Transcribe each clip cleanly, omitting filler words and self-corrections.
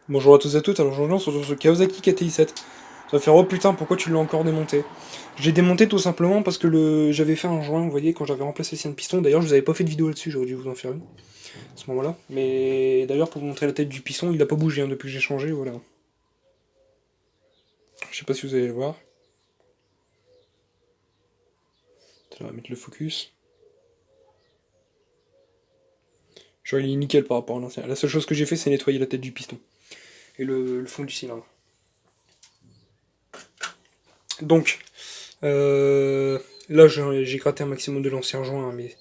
Bonjour à tous et à toutes, alors aujourd'hui on se retrouve sur Kawasaki KTI-7. Ça va faire oh putain pourquoi tu l'as encore démonté? J'ai démonté tout simplement parce que j'avais fait un joint, vous voyez, quand j'avais remplacé le piston. D'ailleurs je vous avais pas fait de vidéo là-dessus, j'aurais dû vous en faire une à ce moment-là. Mais d'ailleurs pour vous montrer la tête du piston, il a pas bougé hein, depuis que j'ai changé, voilà. Je sais pas si vous allez le voir. Ça va mettre le focus. Genre il est nickel par rapport à l'ancien. La seule chose que j'ai fait c'est nettoyer la tête du piston. Et le fond du cylindre. Donc, là j'ai gratté un maximum de l'ancien joint, hein, mais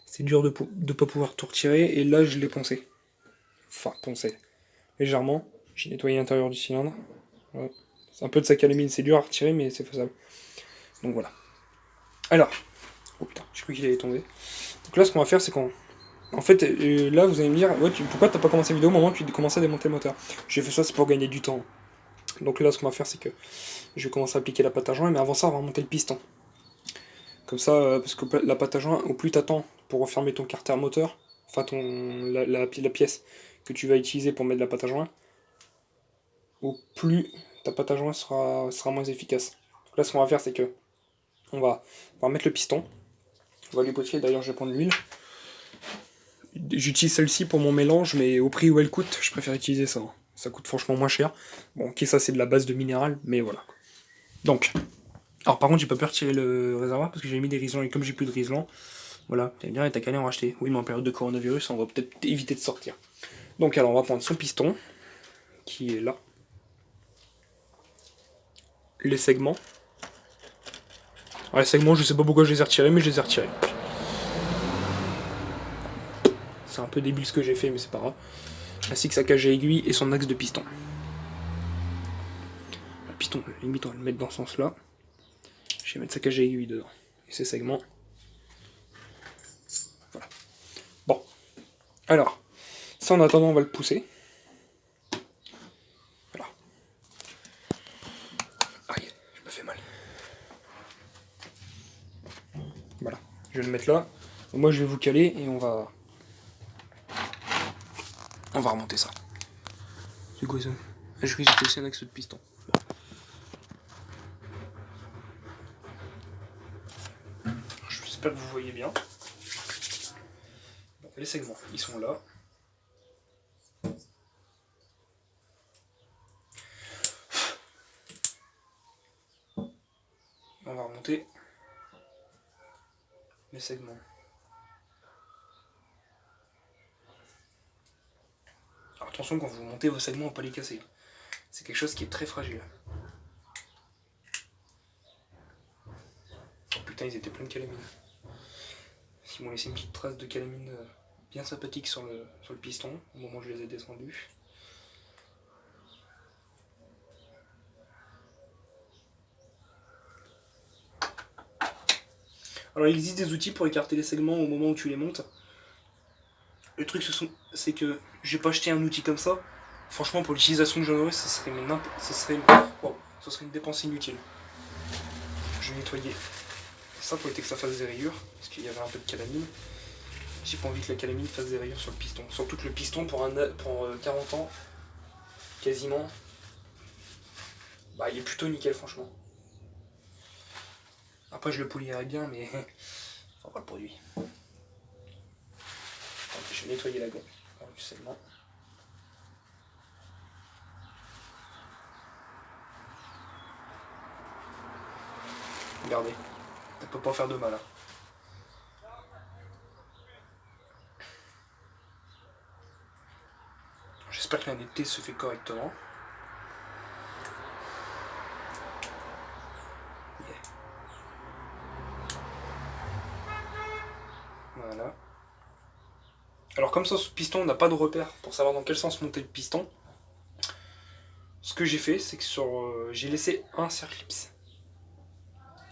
c'est dur de pas pouvoir tout retirer, et là je l'ai poncé. Enfin, poncé. Légèrement. J'ai nettoyé l'intérieur du cylindre. Voilà. C'est un peu de sac à la mine, c'est dur à retirer, mais c'est faisable. Donc voilà. Alors, oh putain, j'ai cru qu'il allait tomber. Donc là, ce qu'on va faire, c'est qu'on. En fait, là, vous allez me dire, ouais, pourquoi t'as pas commencé la vidéo au moment où tu commençais à démonter le moteur? J'ai fait ça, c'est pour gagner du temps. Donc là, ce qu'on va faire, c'est que je vais commencer à appliquer la pâte à joint, mais avant ça, on va remonter le piston. Comme ça, parce que la pâte à joint, au plus t'attends pour refermer ton carter moteur, enfin la pièce que tu vas utiliser pour mettre la pâte à joint, au plus ta pâte à joint sera moins efficace. Donc là, ce qu'on va faire, c'est que on va mettre le piston, on va lui lubrifier. D'ailleurs, je vais prendre l'huile. J'utilise celle-ci pour mon mélange, mais au prix où elle coûte, je préfère utiliser ça. Ça coûte franchement moins cher. Bon, ok, ça c'est de la base de minéral, mais voilà. Donc, alors par contre, j'ai pas pu retirer le réservoir parce que j'ai mis des riselants, et comme j'ai plus de riselants, voilà, t'as bien, et t'as qu'à aller en racheter. Oui, mais en période de coronavirus, on va peut-être éviter de sortir. Donc, alors, on va prendre son piston, qui est là. Les segments. Alors, les segments, je sais pas pourquoi je les ai retirés, mais je les ai retirés. C'est un peu débile ce que j'ai fait, mais c'est pas grave. Ainsi que sa cage à aiguille et son axe de piston. Le piston, limite, on va le mettre dans ce sens-là. Je vais mettre sa cage à aiguille dedans. Et ses segments. Voilà. Bon. Alors, ça en attendant, on va le pousser. Voilà. Aïe, je me fais mal. Voilà. Je vais le mettre là. Moi, je vais vous caler et on va remonter ça. C'est quoi ça? Je crois que c'était aussi un axe de piston. J'espère que vous voyez bien. Bon, les segments, ils sont là. On va remonter les segments. Alors attention quand vous montez vos segments, à ne pas les casser. C'est quelque chose qui est très fragile. Oh putain, ils étaient pleins de calamine. Ils m'ont laissé une petite trace de calamine bien sympathique sur le piston au moment où je les ai descendus. Alors il existe des outils pour écarter les segments au moment où tu les montes. Le truc c'est que j'ai pas acheté un outil comme ça. Franchement pour l'utilisation que j'en aurais, ça serait une dépense inutile. Je vais nettoyer ça pour éviter que ça fasse des rayures, parce qu'il y avait un peu de calamine. J'ai pas envie que la calamine fasse des rayures sur le piston. Surtout que le piston pour 40 ans, quasiment, bah il est plutôt nickel franchement. Après je le polirai bien mais enfin pas le produit. Je vais nettoyer la gomme seulement. Regardez, ça peut pas faire de mal. Hein. J'espère que la netteté se fait correctement. Yeah. Voilà. Alors comme ça, ce piston, on n'a pas de repère pour savoir dans quel sens monter le piston. Ce que j'ai fait, c'est que j'ai laissé un circlips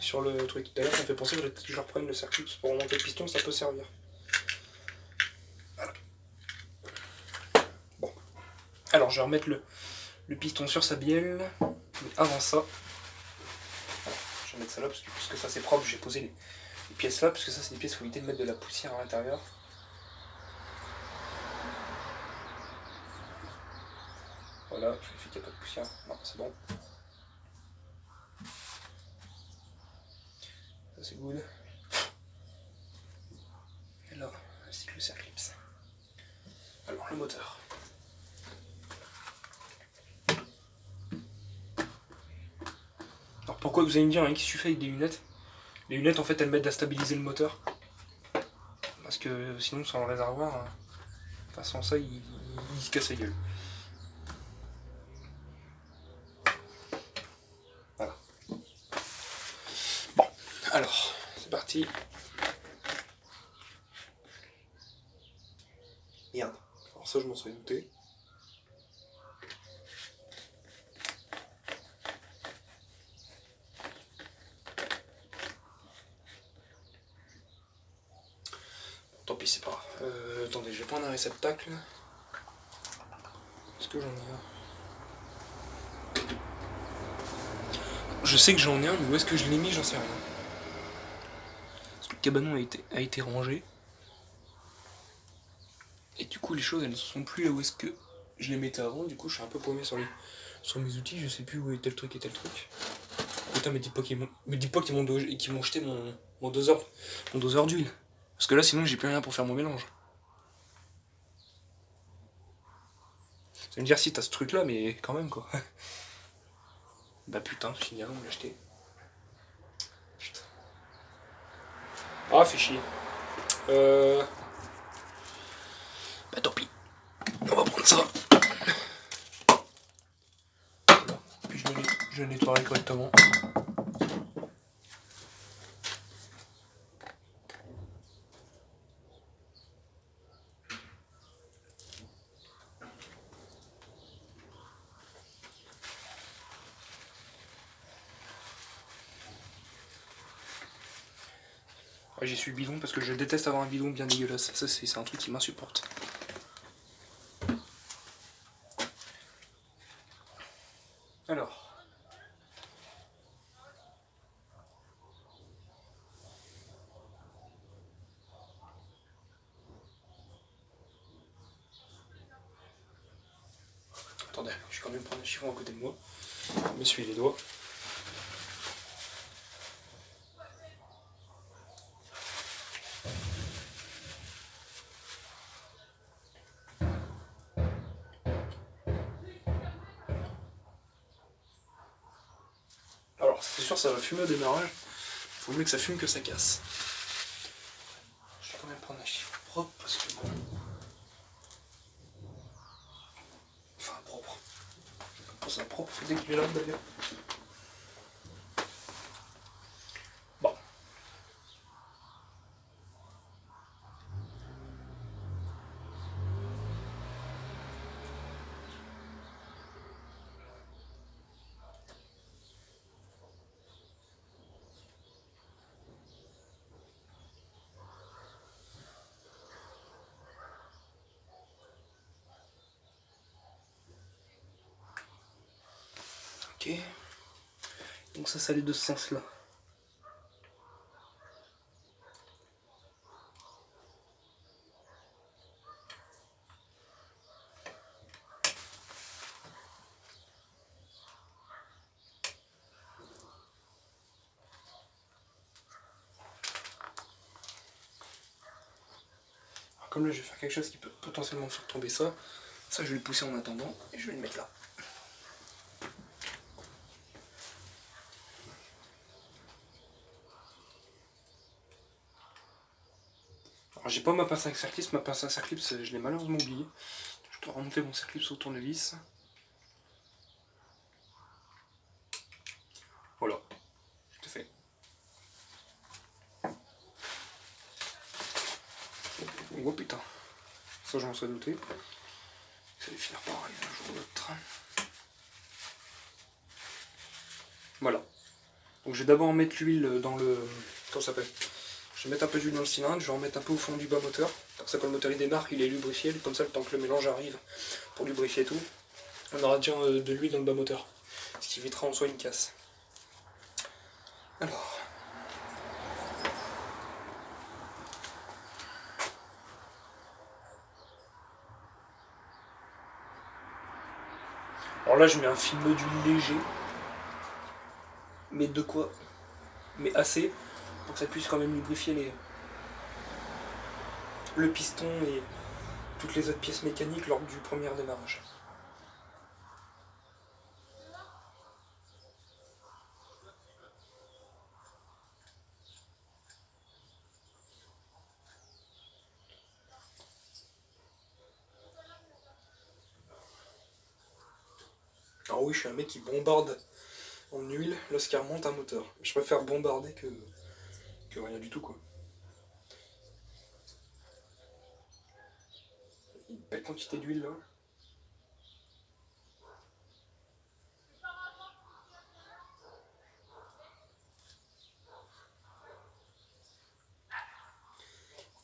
sur le truc. D'ailleurs, ça me fait penser que je reprenne le circlips pour remonter le piston, ça peut servir. Voilà. Bon. Alors, je vais remettre le piston sur sa bielle. Mais avant ça, je vais mettre ça là, parce que ça c'est propre, j'ai posé les pièces là, parce que ça c'est des pièces où il faut éviter de mettre de la poussière à l'intérieur. Voilà, je vérifie qu'il n'y a pas de poussière. Non, c'est bon. Ça c'est good. Et là, ainsi que le circlips. Alors, le moteur. Alors pourquoi vous allez me dire, hein, qu'est-ce que tu fais avec des lunettes? Les lunettes en fait elles m'aident à stabiliser le moteur. Parce que sinon sans le réservoir, enfin sans ça il se casse la gueule. Voilà. Bon, alors, c'est parti. Merde, alors ça je m'en serais douté. Tant pis, c'est pas grave. Attendez, je vais prendre un réceptacle. Est-ce que j'en ai un? Je sais que j'en ai un, mais où est-ce que je l'ai mis, j'en sais rien. Parce que le cabanon a été rangé. Et du coup, les choses, elles ne sont plus là où est-ce que je les mettais avant. Du coup, je suis un peu paumé sur mes outils. Je sais plus où est tel truc et tel truc. Putain, me dis pas qu'ils m'ont jeté mon doseur d'huile. Parce que là, sinon, j'ai plus rien pour faire mon mélange. Ça veut me dire si t'as ce truc là, mais quand même quoi. Bah putain, je finirai de me l'acheter. Putain. Ah, fait chier. Bah tant pis. On va prendre ça. Voilà. Puis je le nettoierai correctement. Ah, j'y suis le bidon parce que je déteste avoir un bidon bien dégueulasse. Ça, c'est un truc qui m'insupporte. Alors. Attendez, je vais quand même prendre un chiffon à côté de moi. Je m'essuie les doigts. Alors, c'est sûr, ça va fumer au démarrage. Faut mieux que ça fume que ça casse. Je vais quand même prendre un chiffon propre parce que bon. Enfin, propre. Pour ça propre, faut dès que je lave d'ailleurs. Bon. Ok. Donc ça allait de ce sens-là. Alors comme là je vais faire quelque chose qui peut potentiellement faire tomber ça, je vais le pousser en attendant et je vais le mettre là. Alors j'ai pas ma pince à circlips, je l'ai malheureusement oublié. Je dois remonter mon circlips au tournevis. Voilà, c'est fait. Oh putain, ça j'en serais douté. Ça va finir par arriver un jour ou l'autre. Voilà. Donc je vais d'abord mettre l'huile dans le... Comment ça s'appelle? Je vais mettre un peu d'huile dans le cylindre, je vais en mettre un peu au fond du bas moteur. Comme ça quand le moteur il démarre, il est lubrifié, comme ça le temps que le mélange arrive pour lubrifier tout, on aura déjà de l'huile dans le bas moteur. Ce qui évitera en soi une casse. Alors... Alors là, je mets un film d'huile léger. Mais de quoi? Mais assez pour que ça puisse quand même lubrifier le piston et toutes les autres pièces mécaniques lors du premier démarrage. Alors oui, je suis un mec qui bombarde en huile lorsqu'il remonte un moteur. Je préfère bombarder que rien du tout, quoi. Une belle quantité d'huile là.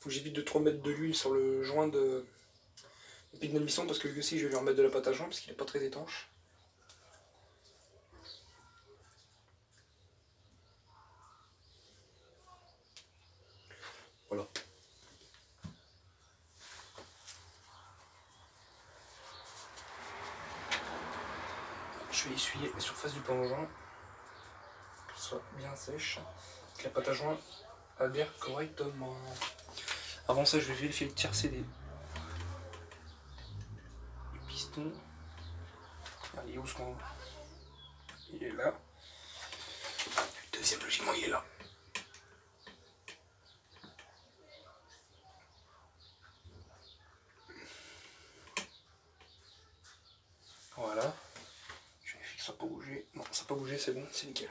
Faut que j'évite de trop mettre de l'huile sur le joint de pic d'admission parce que lui aussi je vais lui remettre de la pâte à joint parce qu'il n'est pas très étanche. Voilà. Je vais essuyer la surface du plongeon, qu'elle soit bien sèche, que la pâte à joint adhère correctement. Avant ça, je vais vérifier le tiercé du piston. Allez, où est-ce qu'on... Il est là. Le deuxième, logiquement, il est là. Voilà. Je vérifie que ça n'a pas bougé. Non, ça n'a pas bougé, c'est bon, c'est nickel.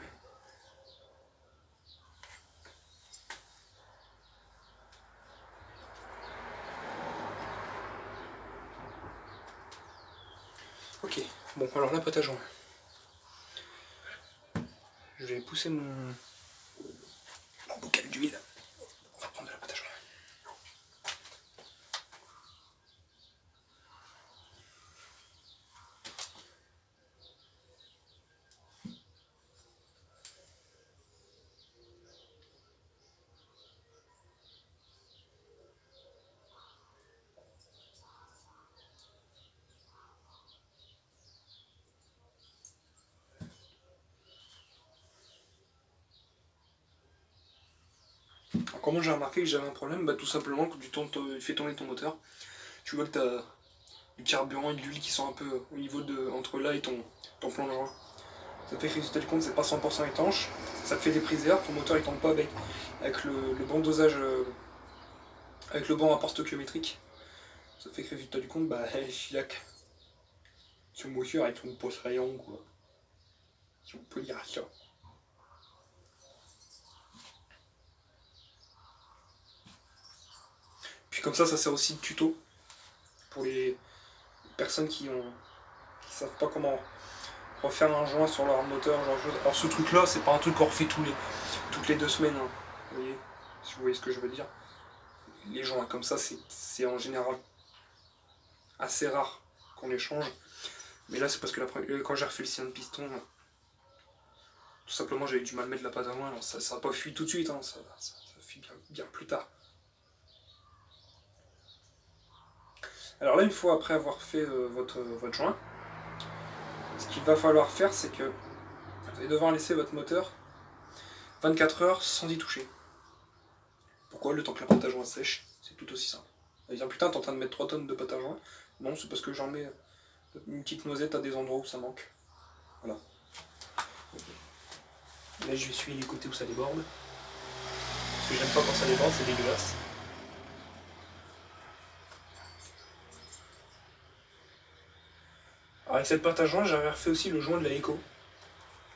Ok, bon, alors la pâte à joint. Je vais pousser mon bocal d'huile. On va prendre de la pâte à joint. Alors, comment j'ai remarqué que j'avais un problème? Bah tout simplement quand tu fais tourner ton moteur, tu vois que tu as du carburant et de l'huile qui sont un peu au niveau de entre là et ton plongeon. Ça fait que résultat du compte c'est pas 100% étanche, ça te fait des prises d'air, ton moteur il tombe pas avec le bon dosage, avec le bon rapport stoichiométrique. Ça fait que résultat du compte, bah filac. Sur moteur avec son poste rayon quoi. Si on peut dire ça. Puis comme ça sert aussi de tuto pour les personnes qui savent pas comment refaire un joint sur leur moteur, genre chose. Alors ce truc là c'est pas un truc qu'on refait toutes les 2 semaines, hein. Vous voyez, si vous voyez ce que je veux dire. Les joints comme ça c'est en général assez rare qu'on les change. Mais là c'est parce que quand j'ai refait le cylindre de piston, tout simplement j'avais du mal à mettre la pâte à joint, ça n'a pas fui tout de suite, hein. Ça fuit bien plus tard. Alors là une fois après avoir fait votre joint, ce qu'il va falloir faire c'est que vous allez devoir laisser votre moteur 24 heures sans y toucher. Pourquoi? Le temps que la pâte à joint sèche, c'est tout aussi simple. On va dire putain t'es en train de mettre 3 tonnes de pâte à joint. Non, c'est parce que j'en mets une petite noisette à des endroits où ça manque. Voilà. Là je vais essuyer les côtés où ça déborde. Parce que j'aime pas quand ça déborde, c'est dégueulasse. Alors avec cette pâte à joint, j'avais refait aussi le joint de la Eco,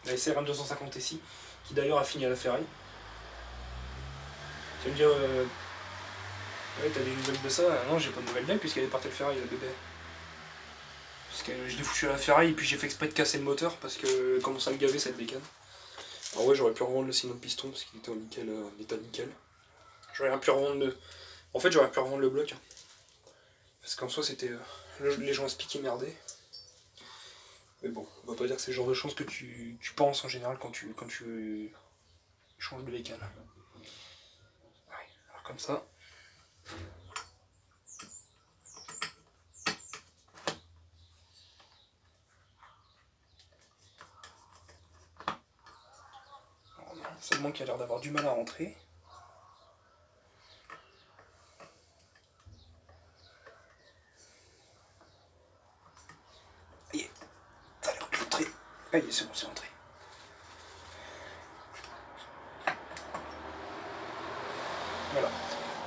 la SRM 250 SI, qui d'ailleurs a fini à la ferraille. Tu vas me dire, ouais, t'as des nouvelles de ça? Non, j'ai pas de nouvelles d'elle puisqu'elle est partie à la ferraille, la bébé. Parce que je l'ai foutu à la ferraille et puis j'ai fait exprès de casser le moteur parce que commence à me gaver cette bécane. Alors ouais, j'aurais pu revendre le cylindre de piston parce qu'il était en nickel, état nickel. J'aurais pu revendre le... En fait, j'aurais pu revendre le bloc. Parce qu'en soi, c'était les joints spiqués merdés. Mais bon, on va pas dire que c'est le genre de choses que tu penses en général quand tu changes de bécane. Ouais, alors comme ça. Seulement qu'il a l'air d'avoir du mal à rentrer. Aïe, ça a l'air de rentrer. Aïe, c'est bon, c'est rentré. Voilà.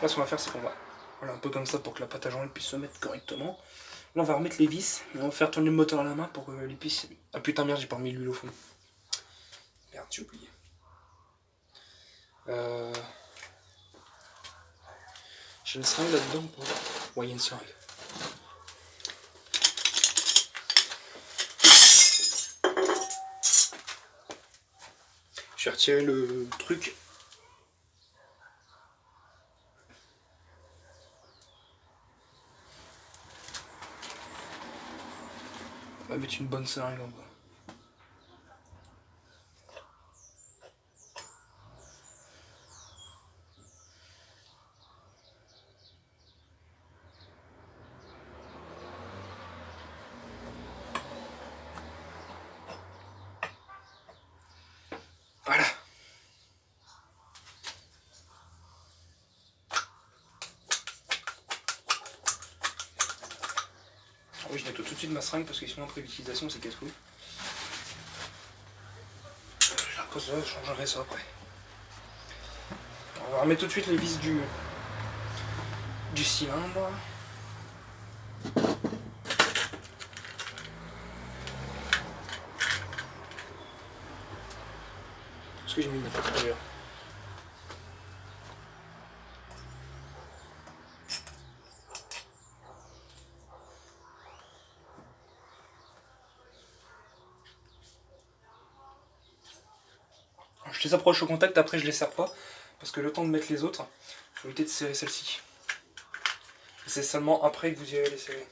Là, ce qu'on va faire, c'est qu'on va... Voilà, un peu comme ça pour que la pâte à jambon puisse se mettre correctement. Là, on va remettre les vis, et on va faire tourner le moteur à la main pour que les puissent... Ah putain, merde, j'ai pas remis l'huile au fond. Merde, j'ai oublié. J'ai une seringue là-dedans ou pas? Ouais, il y a une seringue. Je vais retirer le truc. On va mettre une bonne seringue en bas. Voilà. Ah oui, je nettoie tout de suite ma seringue parce que sinon après l'utilisation c'est casse-couille. Je la pose là, je changerai ça après. On va remettre tout de suite les vis du cylindre. Parce que j'ai mis une patte d'ailleurs. Je les approche au contact, après je les serre pas, parce que le temps de mettre les autres, il faut éviter de serrer celle-ci. C'est seulement après que vous irez les serrer.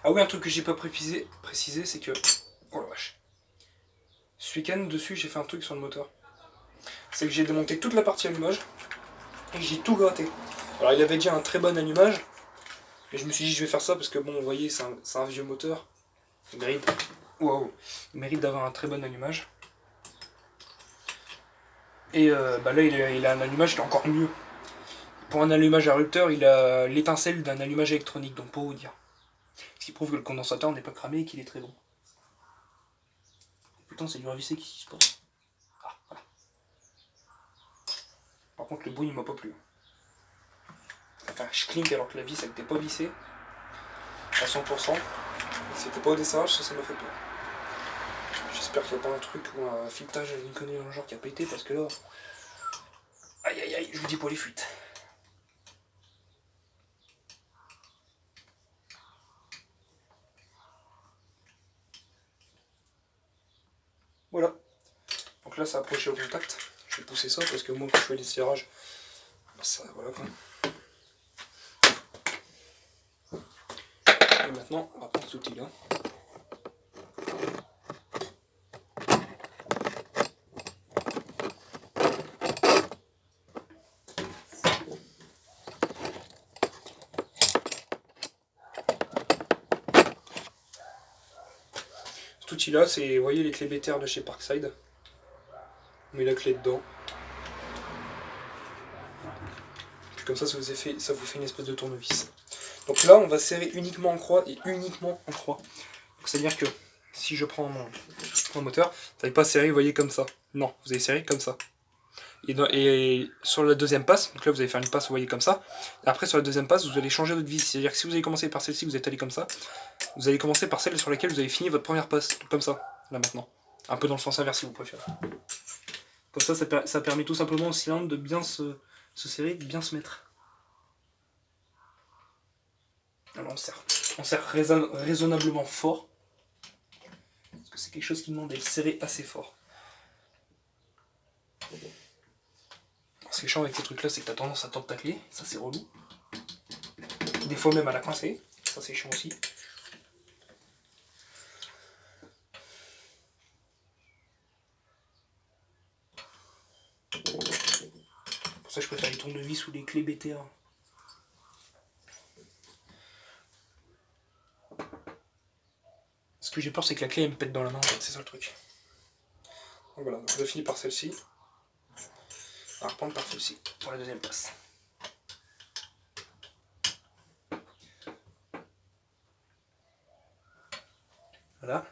Ah oui, un truc que j'ai pas précisé, c'est que... Oh la vache. Ce week-end, dessus, j'ai fait un truc sur le moteur. C'est que j'ai démonté toute la partie allumage, et j'ai tout gratté. Alors il avait déjà un très bon allumage, mais je me suis dit je vais faire ça parce que bon, vous voyez, c'est un vieux moteur. Il mérite, wow, il mérite d'avoir un très bon allumage. Et bah là, il a un allumage qui est encore mieux. Pour un allumage à rupteur, il a l'étincelle d'un allumage électronique, donc pour vous dire. Ce qui prouve que le condensateur n'est pas cramé et qu'il est très bon. Putain, c'est du ravisser qui se passe. Ah, voilà. Par contre, le bruit ne m'a pas plu. Enfin, je clink alors que la vis n'était pas vissée à 100%. C'était pas au desserrage, ça m'a fait peur. J'espère qu'il n'y a pas un truc ou un filetage d'une connerie dans le genre qui a pété parce que là. Aïe aïe aïe, je vous dis pour les fuites. Voilà. Donc là, ça a approché au contact. Je vais pousser ça parce que moi, quand je fais les serrages, ça, voilà quoi. Et maintenant, on va prendre cet outil-là. Cet outil-là, c'est, vous voyez les clés Better de chez Parkside. On met la clé dedans. Puis comme ça, ça vous fait une espèce de tournevis. Donc là, on va serrer uniquement en croix et uniquement en croix. C'est-à-dire que si je prends mon moteur, vous n'allez pas serrer, vous voyez, comme ça. Non, vous allez serrer comme ça. Et sur la deuxième passe, donc là vous allez faire une passe, vous voyez, comme ça. Et après, sur la deuxième passe, vous allez changer votre vis. C'est-à-dire que si vous avez commencé par celle-ci, vous êtes allé comme ça. Vous allez commencer par celle sur laquelle vous avez fini votre première passe. Comme ça, là maintenant. Un peu dans le sens inverse si vous préférez. Comme ça permet tout simplement au cylindre de bien se serrer, de bien se mettre. Alors on serre raisonnablement fort. Parce que c'est quelque chose qui demande d'être serré assez fort. Ce qui est chiant avec ces trucs là, c'est que tu as tendance à tordre ta clé, ça c'est relou. Des fois même à la coincer, ça c'est chiant aussi. pour ça que je préfère les tournevis ou les clés BTA. Ce que j'ai peur, c'est que la clé elle me pète dans la main, en fait, c'est ça le truc. Donc voilà, donc je finis par celle-ci. On va reprendre par celle-ci pour la deuxième place. Voilà.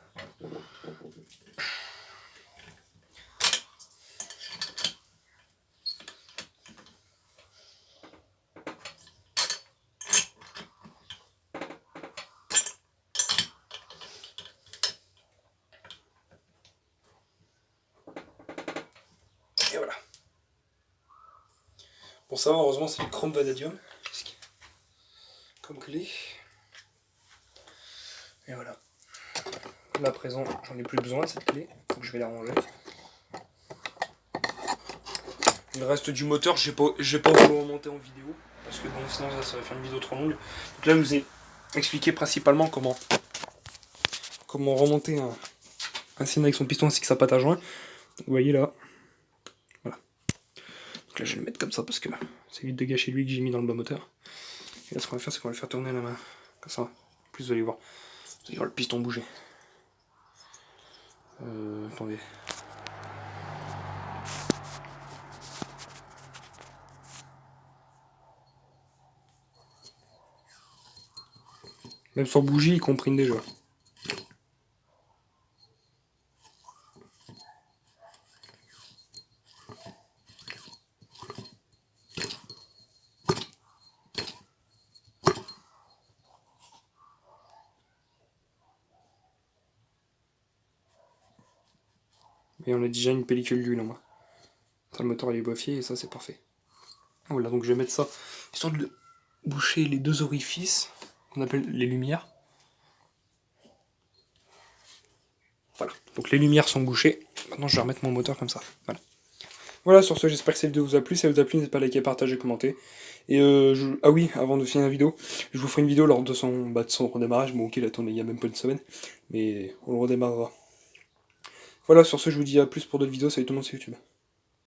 Et voilà. Bon, ça va, heureusement, c'est du chrome vanadium. Comme clé. Et voilà. Là, à présent, j'en ai plus besoin de cette clé, donc je vais la ranger. Le reste du moteur, je vais pas vous le remonter en vidéo, parce que bon, sinon ça va faire une vidéo trop longue. Donc là, je vous ai expliqué principalement comment remonter un cylindre avec son piston ainsi que sa patte à joint. Vous voyez là. Voilà. Donc là, je vais le mettre comme ça parce que ça évite de gâcher l'huile que j'ai mis dans le bas moteur. Et là, ce qu'on va faire, c'est qu'on va le faire tourner à la main. Comme ça. En plus, vous allez voir. Vous allez voir le piston bouger. Attendez. Même sans bougie, il comprime déjà. Et on a déjà une pellicule d'huile en moins. Ça, le moteur il est boifié et ça c'est parfait. Voilà, donc je vais mettre ça histoire de boucher les deux orifices qu'on appelle les lumières. Voilà, donc les lumières sont bouchées. Maintenant je vais remettre mon moteur comme ça. Voilà. Voilà, sur ce, j'espère que cette vidéo vous a plu. Si elle vous a plu, n'hésitez pas à liker, partager, commenter. Et ah oui, avant de finir la vidéo, je vous ferai une vidéo lors de son redémarrage. Bon, ok, il a tourné il y a même pas une semaine, mais on le redémarrera. Voilà, sur ce, je vous dis à plus pour d'autres vidéos. Salut tout le monde sur YouTube.